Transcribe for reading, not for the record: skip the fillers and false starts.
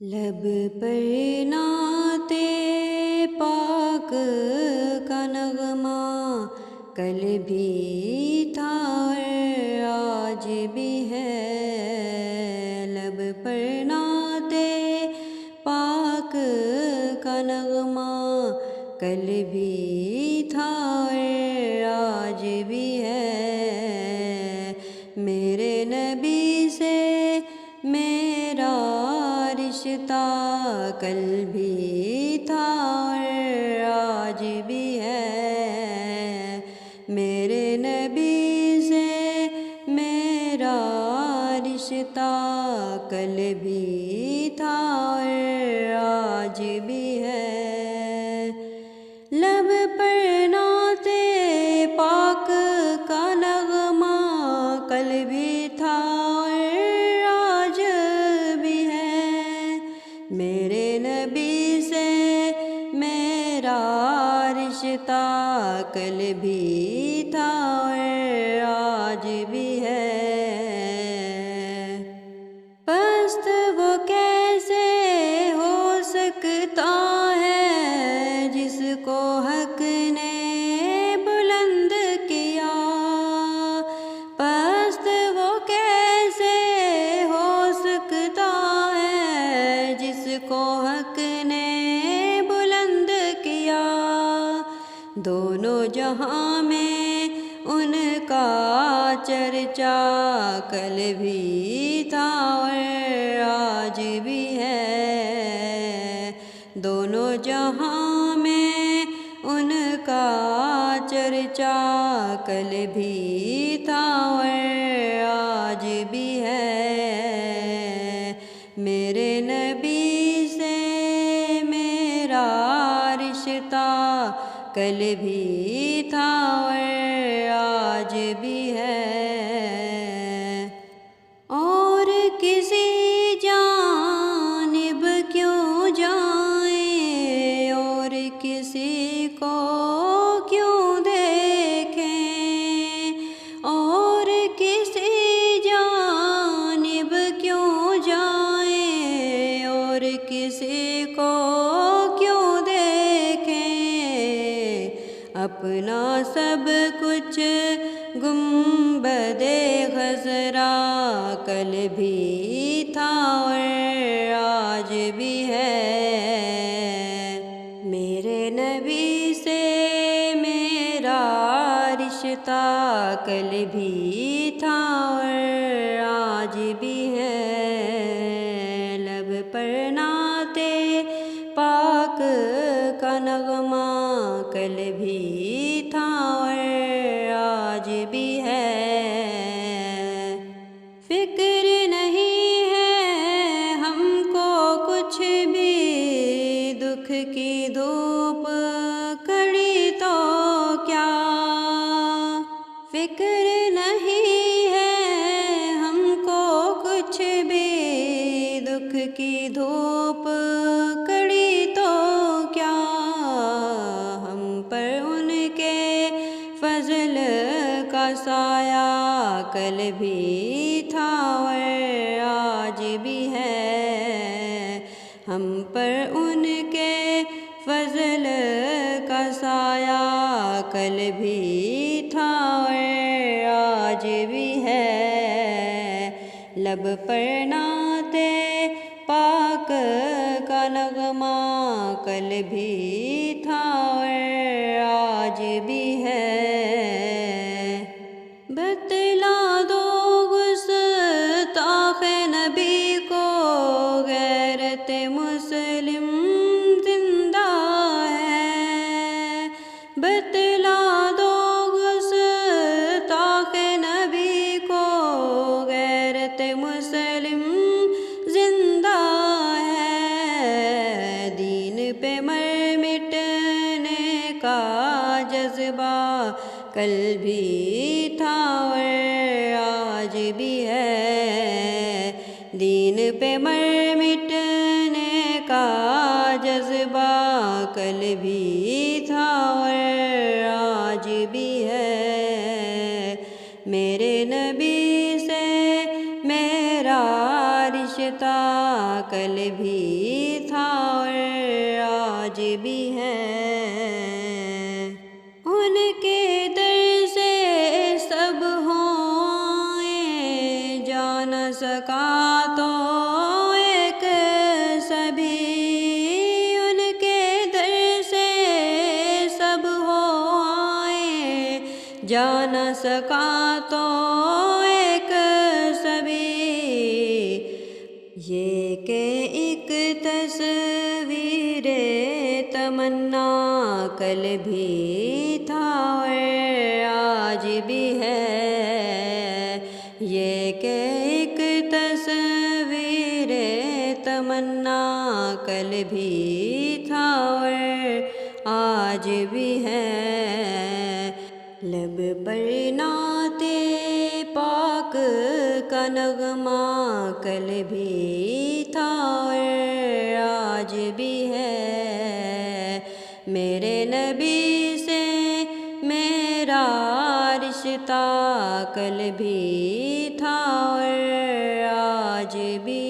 لب پر نعت پاک کا نغمہ کل بھی تھا اور آج بھی ہے۔ لب پر نعت پاک کا نغمہ کل بھی تھا اور آج بھی ہے۔ میرے نبی سے میرا رشتہ کل بھی تھا اور آج بھی ہے۔ میرے نبی سے میرا رشتہ کل بھی تھا اور آج بھی ہے۔ لب پر نعت پاک کا نغمہ کل بھی تھا اور آج بھی ہے۔ میرے نبی سے میرا رشتہ کل بھی تھا اور آج بھی ہے۔ پست وہ کیسے ہو سکتا ہے جس کو حق نے بلند کیا۔ پست وہ کیسے ہو سکتا ہے جس کو حق نے بلند کیا۔ دونوں جہاں میں ان کا چرچا کل بھی تھا اور آج بھی ہے۔ دونوں جہاں میں ان کا چرچا کل بھی تھا اور آج بھی ہے۔ میرے نبی سے میرا رشتہ کل بھی تھا اور آج بھی ہے۔ اور کسی جانب کیوں جائیں اور کسی کو کیوں دیکھیں۔ اور کسی جانب کیوں جائیں اور کسی کو کیوں دیکھیں۔ اپنا سب کچھ گنبد خضرا کل بھی تھا اور آج بھی ہے۔ میرے نبی سے میرا رشتہ کل بھی تھا اور آج بھی ہے۔ لب پر نعت پاک کا نغمہ کل بھی تھا اور آج بھی ہے۔ فکر نہیں ہے ہم کو کچھ بھی دکھ کی دھوپ کڑی تو کیا۔ فکر نہیں ہے ہم کو کچھ بھی دکھ کی دھوپ کڑی تو کیا۔ ہم پر ان کے فضل کا سایہ کل بھی تھا اور آج بھی ہے۔ ہم پر ان کے فضل کا سایہ کل بھی تھا اور آج بھی ہے۔ لب پر نعت پاک کا نغمہ کل بھی تھا اور آج بھی ہے۔ بتلا دو گستاخ نبی کو غیرت مسلم زندہ ہے۔ بتلا دو گستاخ نبی کو غیرت مسلم زندہ ہے۔ دین پہ مر مٹنے کا جذبہ کل بھی تھا اور آج بھی ہے۔ دین پہ مر مٹنے کا جذبہ کل بھی تھا اور آج بھی ہے۔ میرے نبی سے میرا رشتہ کل بھی تھا اور آج بھی ہے۔ ان کے در سے سب ہوئے جا نہ سکا تو ایک سبھی، ان کے در سے سب ہوئے جا نہ سکا تو ایک سبھی، یہ کہ ایک تصویر تمنا کل بھی تھا اور آج بھی ہے، یہ کہ ایک تصویر تمنا کل بھی تھا اور آج بھی ہے۔ لب پر نعت پاک کا نغمہ کل بھی تھا اور آج بھی ہے، میرے نبی سے میرا رشتہ کل بھی تھا اور آج بھی